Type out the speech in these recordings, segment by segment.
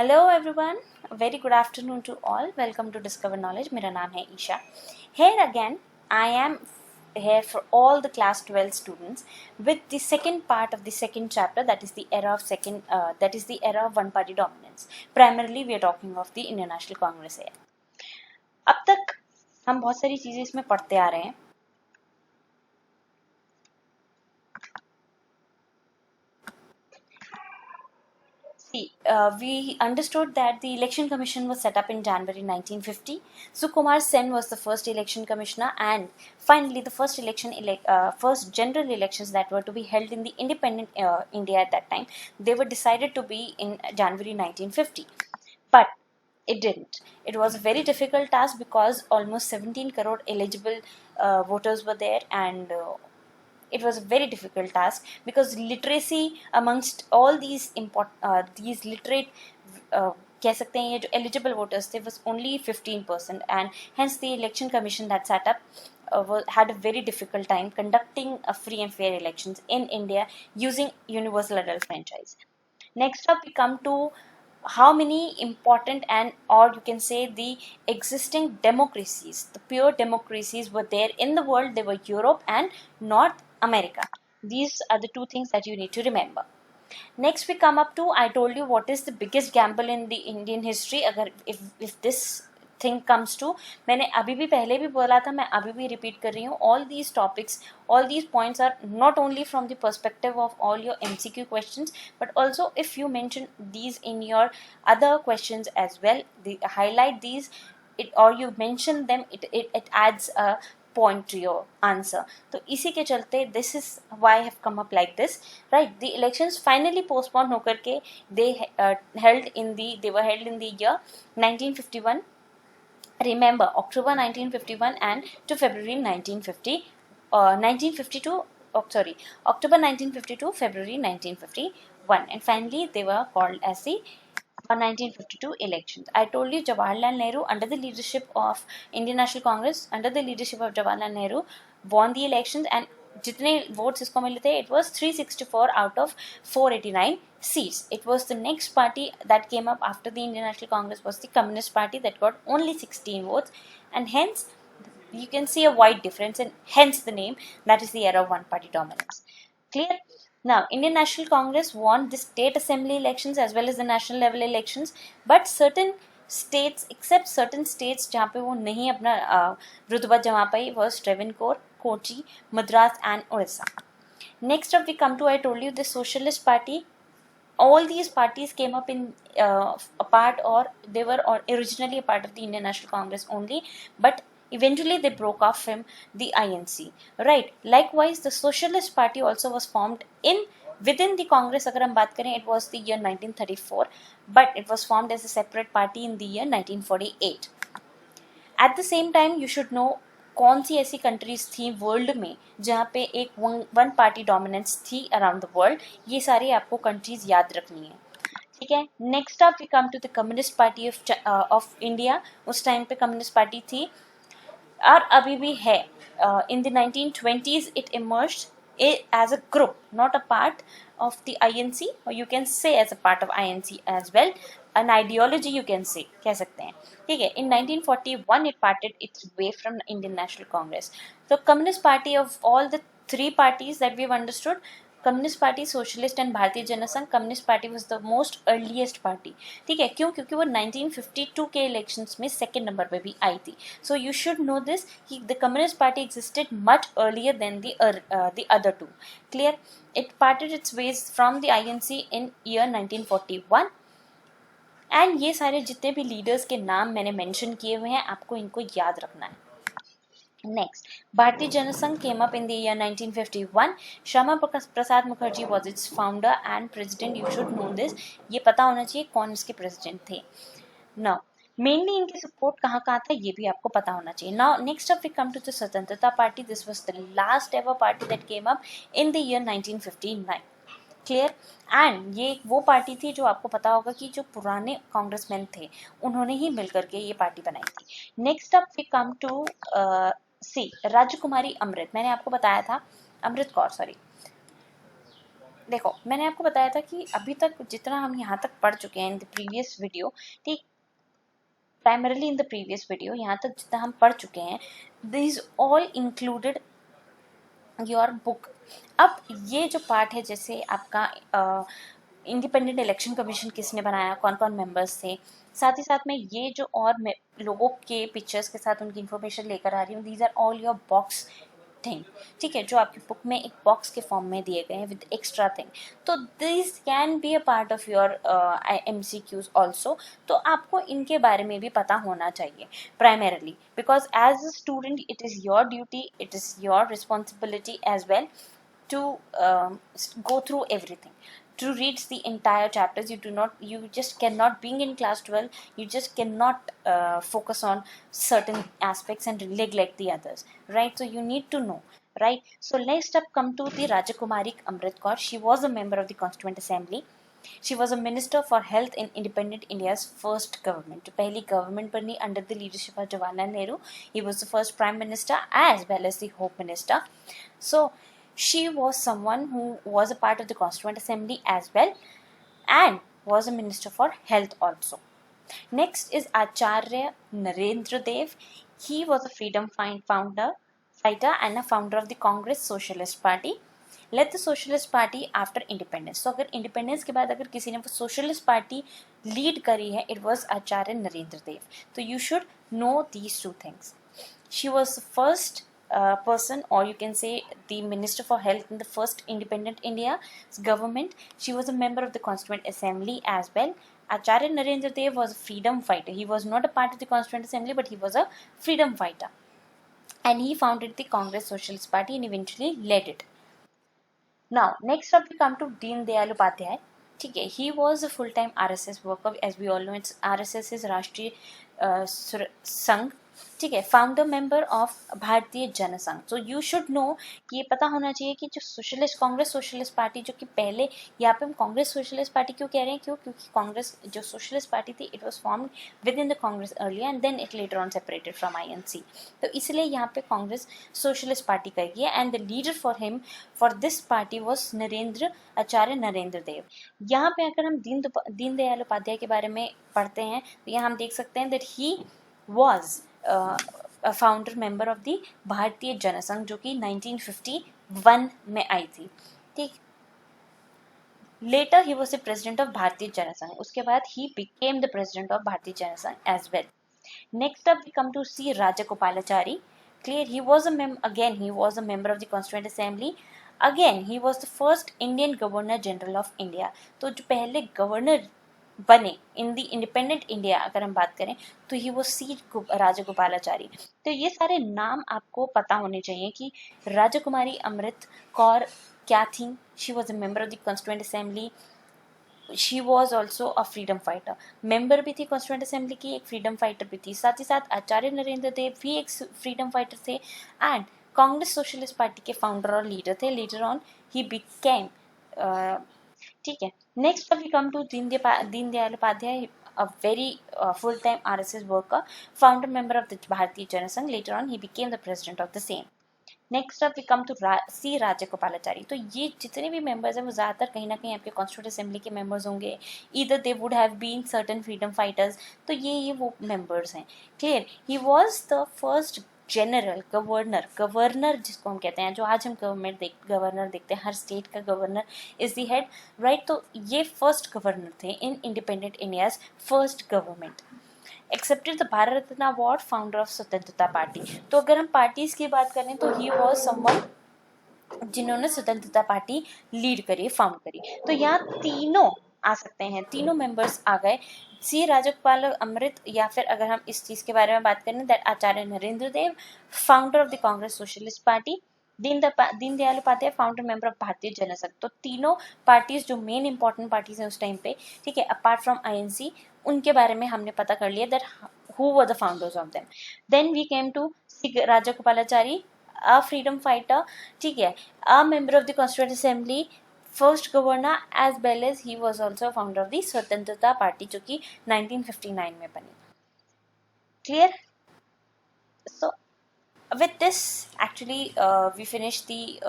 Hello everyone, a very good afternoon to all. Welcome to Discover Knowledge. मेरा नाम है Isha. Here again, I am here for all the class 12 students with the second part of the second chapter, that is the era of one party dominance. Primarily we are talking of the Indian National Congress here. अब तक हम बहुत सारी चीजें इसमें पढ़ते आ रहे हैं. We understood that the election commission was set up in January 1950. Sukumar Sen was the first election commissioner, and finally the first general elections that were to be held in the independent India at that time, they were decided to be in January 1950. But it didn't. It was a very difficult task because almost 17 crore eligible voters were there, and it was a very difficult task because literacy amongst all these literate कह सकते हैं ये जो eligible voters थे was only 15%, and hence the election commission that sat up had a very difficult time conducting a free and fair elections in India using universal adult franchise. Next up, we come to how many important or you can say the existing democracies, the pure democracies were there in the world. They were Europe and North America. These are the two things that you need to remember. Next we come up to, I told you what is the biggest gamble in the Indian history. अगर if this thing comes to, मैंने अभी भी पहले भी बोला था, मैं अभी भी repeat कर रही हूँ, all these topics, all these points are not only from the perspective of all your MCQ questions, but also if you mention these in your other questions as well, highlight these, or you mention them, it adds a point to your answer. तो इसी के चलते this is why I have come up like this, right? The elections finally postponed होकर के they were held in the year 1951. Remember, October 1951 and to February 1952. October 1952, February 1951, and finally they were called as the 1952 elections. I told you Jawaharlal Nehru, under the leadership of Indian National Congress, under the leadership of Jawaharlal Nehru, won the elections, and जितने votes इसको मिले थे, it was 364 out of 489 seats. It was the next party that came up after the Indian National Congress was the Communist Party that got only 16 votes, and hence you can see a wide difference, and hence the name, that is the era of one party dominance. Clear? Now, Indian National Congress won the state assembly elections as well as the national level elections, but certain states, except certain states जहाँ पे वो नहीं अपना रुतबा जमा पाई, was Travancore, Kochi, Madras and Orissa. Next up we come to, I told you, the Socialist Party. All these parties came up in a part, or they were originally a part of the Indian National Congress only, but eventually they broke off from the INC, right? Likewise, the Socialist Party also was formed within the Congress. अगर हम बात करें, it was the year 1934, but it was formed as a separate party in the year 1948. At the same time, you should know कौन सी ऐसी countries थी world में जहाँ पे एक वन पार्टी डोमिनेंस थी अराउंड द वर्ल्ड. ये सारी आपको कंट्रीज याद रखनी है, ठीक है. Next up we come to the communist party of India. उस टाइम पे कम्युनिस्ट पार्टी थी और अभी भी है. In the 1920s it emerged as a group, not a part of the INC, or you can say as a part of INC as well, an ideology you can say, कह सकते हैं, ठीक है. In 1941 it parted its way from Indian National Congress. So Communist Party, of all the three parties that we've understood, communist party, socialist and Bharatiya Jana Sangh, communist party was the most earliest party, ठीक है. क्यों? क्योंकि वो 1952 के elections में second number पे भी आई थी. So you should know this कि the communist party existed much earlier than the other two. Clear? It parted its ways from the INC in year 1941, and ये सारे जितने भी लीडर्स के नाम मैंने मेंशन किए हुए हैं, आपको इनको याद रखना है. Next, Bharatiya Janasangh came up in the year 1951. Shyama Prasad Mukherjee was its founder and president. You should know this. ये पता होना चाहिए कौन इसके president थे. Now, mainly इनकी support कहाँ था, ये भी आपको पता होना चाहिए. Now, next up we come to the Swatantrata Party. This was the last ever party that came up in the year 1959. Clear? And ये वो पार्टी थी जो आपको पता होगा कि जो पुराने कांग्रेसमैन थे उन्होंने ही मिलकर के ये पार्टी बनाई थी. Next up we come to Rajkumari Amrit. मैंने आपको बताया था, अमृत कौर, सॉरी, देखो, मैंने आपको बताया था कि अभी तक जितना हम यहाँ तक पढ़ चुके हैं इन द प्रीवियस वीडियो, ठीक, primarily in the previous video, यहाँ तक जितना हम पढ़ चुके हैं, this all included your book. अब ये जो पार्ट है, जैसे आपका इंडिपेंडेंट इलेक्शन कमीशन किसने बनाया, कौन कौन मेंबर्स थे, साथ ही साथ में ये जो और लोगों के पिक्चर्स के साथ उनकी इन्फॉर्मेशन लेकर आ रही हूँ, these are all your box thing. ठीक है, जो आपकी बुक में एक बॉक्स के फॉर्म में दिए गए हैं विद एक्स्ट्रा थिंग. तो this can be a part of your MCQs also. तो आपको इनके बारे में भी पता होना चाहिए primarily, because as a student it is your duty, it is your responsibility as well to go through everything, to read the entire chapters. You just cannot, being in class 12, you just cannot focus on certain aspects and neglect the others, right? So you need to know, right? So next up come to the Rajakumari Amrit Kaur. She was a member of the Constituent Assembly. She was a minister for health in independent India's first government. जो पहली government बनी under the leadership of Jawaharlal Nehru. He was the first prime minister as well as the home minister. So she was someone who was a part of the Constituent Assembly as well and was a minister for health also. Next is Acharya Narendra Dev. He was a freedom fighter and a founder of the Congress Socialist Party. Led the Socialist Party after independence. So अगर independence के बाद अगर किसी ने वो Socialist Party lead करी है, it was Acharya Narendra Dev. So you should know these two things. She was the first person, or you can say the Minister for Health in the first independent India's government. She was a member of the Constituent Assembly as well. Acharya Narendra Dev was a freedom fighter. He was not a part of the Constituent Assembly, but he was a freedom fighter. And he founded the Congress Socialist Party and eventually led it. Now, next up we come to Deen Dayal Upadhyay. ठीक है, he was a full-time RSS worker. As we all know, it's RSS is राष्ट्रीय संघ. ठीक है, founder member of Bharatiya Jansangh. So you should know कि ये पता होना चाहिए कि जो कांग्रेस सोशलिस्ट पार्टी, जो कि पहले यहाँ पे हम कांग्रेस सोशलिस्ट पार्टी क्यों कह रहे हैं, क्योंकि कांग्रेस जो सोशलिस्ट पार्टी थी, it was formed within the Congress earlier and then it later on separated from INC. तो इसलिए यहाँ पे कांग्रेस सोशलिस्ट पार्टी कही है. And the leader for him for this party was Acharya Narendra Dev. यहाँ पे अगर हम दीनदयाल उपाध्याय के बारे में पढ़ते हैं तो यहाँ हम देख सकते हैं that he was founder member of the Bharatiya Jana Sangh, जो कि 1951 में आई थी. ठीक, later he was the president of Bharatiya Jana Sangh. उसके बाद he became the president of Bharatiya Jana Sangh as well. Next up we come to see Rajagopalachari. Clear, he was a member of the Constituent Assembly. Again, he was the first Indian Governor General of India. तो जो पहले governor बने in the independent India अगर हम बात करें तो ही वो सी राजगोपालाचारी. तो ये सारे नाम आपको पता होने चाहिए कि राजकुमारी अमृत कौर क्या थी. She was a member of the constituent assembly. She was also a freedom fighter. Member भी थी कॉन्स्टिट्यूएंट असेंबली की, एक फ्रीडम फाइटर भी थी. साथ ही साथ आचार्य नरेंद्र देव भी एक फ्रीडम फाइटर थे एंड कांग्रेस सोशलिस्ट पार्टी के फाउंडर और लीडर थे. Later on he became. ठीक है, next we come to Deendayal Upadhyay, a very full-time RSS worker, founder member of the Bharatiya Janasangh. Later on, he became the president of the same. Next up we come to see Rajagopalachari. तो ये जितने भी members हैं वो ज़्यादातर कहीं ना कहीं आपके कॉन्स्टिट्यूंट असेंबली के मेंबर्स होंगे. Either they would have been certain freedom fighters. तो ये वो मेंबर्स हैं. Clear, he was the first general governor जिसको हम कहते हैं, जो आज हम गवर्नर देखते हैं, हर स्टेट का governor is the head, right. तो ये फर्स्ट गवर्नर थे in independent India's first government. Accepted the Bharat Ratna award, founder of स्वतंत्रता पार्टी. तो अगर हम पार्टीज की बात करें तो ही वॉज समवन जिन्होंने स्वतंत्रता पार्टी लीड करी, फाउंड करी. तो यहाँ तीनों आ सकते हैं, तीनों मेंबर्स आ गए. सी राजगोपाल अमृत, या फिर अगर हम इस चीज के बारे में बात करें that Acharya Narendra Dev, founder of the Congress socialist party. Deendayal Upadhyay, founder member of Bharatiya Jansangh. तो तीनों पार्टीज जो मेन इंपॉर्टेंट पार्टीज हैं उस टाइम पे, ठीक है, अपार्ट फ्रॉम INC, उनके बारे में हमने पता कर लिया that who were the founders of them. Then we came to Rajagopalachari, a freedom fighter, ठीक है, a member of the Constituent Assembly, first governor, as well as he was also founder of the स्वतंत्रता party, जो कि 1959 में बनी. Clear? So with this actually we finish the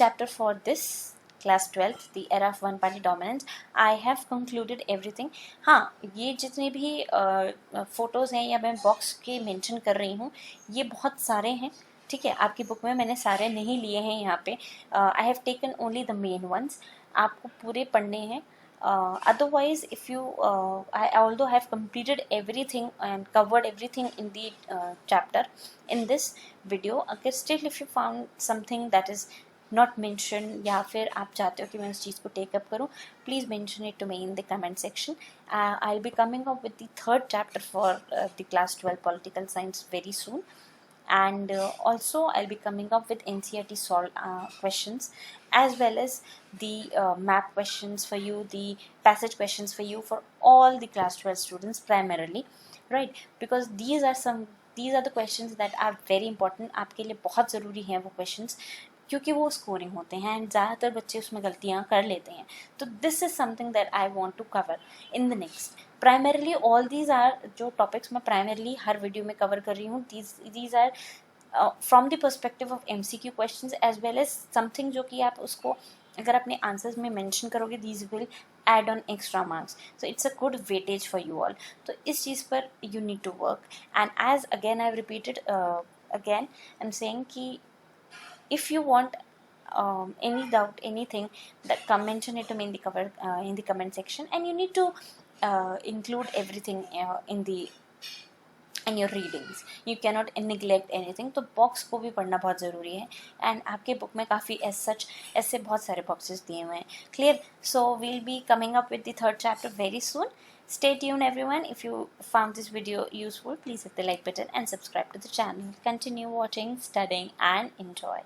chapter for this class 12th, the era of one party dominance. I have concluded everything. हाँ, ये जितने भी photos हैं या मैं बॉक्स के मेंशन कर रही हूँ, ये बहुत सारे हैं, ठीक है. आपकी बुक में मैंने सारे नहीं लिए हैं यहाँ पे. I have taken only the main ones. आपको पूरे पढ़ने हैं. Otherwise, if you I although have completed everything and covered everything in the chapter in this video, अगर still if you found something that is not mentioned या फिर आप चाहते हो कि मैं उस चीज़ को टेक अप करूँ, please mention it to me in the comment section. I'll be coming up with the third chapter for the class 12 political science very soon. And also I'll be coming up with NCERT solved questions, as well as the map questions for you, the passage questions for you, for all the class 12 students primarily, right? Because these are the questions that are very important. आपके लिए बहुत ज़रूरी हैं वो questions, क्योंकि वो scoring होते हैं एंड ज़्यादातर बच्चे उसमें गलतियाँ कर लेते हैं. तो this is something that I want to cover in the next. Primarily all these are जो टॉपिक्स मैं प्राइमरली हर वीडियो में कवर कर रही हूँ, these are from the perspective of MCQ questions, as well as something जो कि आप उसको अगर अपने आंसर्स में मेंशन करोगे, these will add on extra marks. So it's a good weightage for you all. तो इस चीज़ पर you need to work. And as again I've repeated again, I'm saying कि if you want any doubt, anything, that mention it to me in the comment section, and you need to include everything in your readings. You cannot neglect anything. तो box को भी पढ़ना बहुत ज़रूरी है, and आपके book में काफ़ी ऐसे बहुत सारे बॉक्सेस दिए हुए हैं. Clear? So we'll be coming up with the third chapter very soon. Stay tuned everyone. If you found this video useful, please hit the like button and subscribe to the channel. Continue watching, studying and enjoy.